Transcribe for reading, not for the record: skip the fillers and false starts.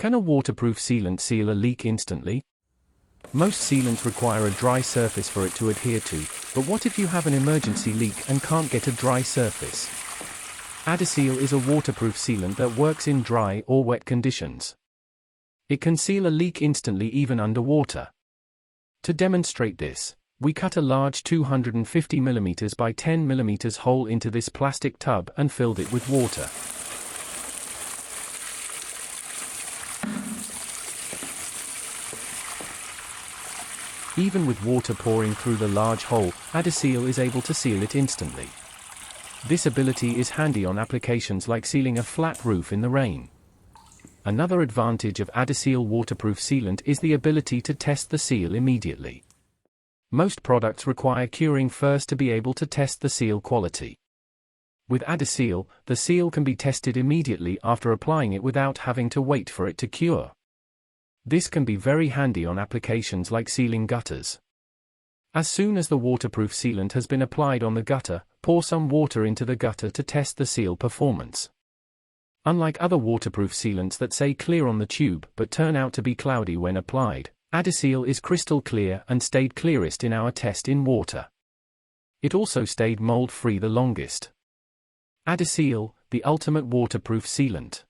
Can a waterproof sealant seal a leak instantly? Most sealants require a dry surface for it to adhere to, but what if you have an emergency leak and can't get a dry surface? Adiseal is a waterproof sealant that works in dry or wet conditions. It can seal a leak instantly even underwater. To demonstrate this, we cut a large 250mm by 10mm hole into this plastic tub and filled it with water. Even with water pouring through the large hole, Adiseal is able to seal it instantly. This ability is handy on applications like sealing a flat roof in the rain. Another advantage of Adiseal waterproof sealant is the ability to test the seal immediately. Most products require curing first to be able to test the seal quality. With Adiseal, the seal can be tested immediately after applying it without having to wait for it to cure. This can be very handy on applications like sealing gutters. As soon as the waterproof sealant has been applied on the gutter, pour some water into the gutter to test the seal performance. Unlike other waterproof sealants that say clear on the tube but turn out to be cloudy when applied, Adiseal is crystal clear and stayed clearest in our test in water. It also stayed mold-free the longest. Adiseal, the ultimate waterproof sealant.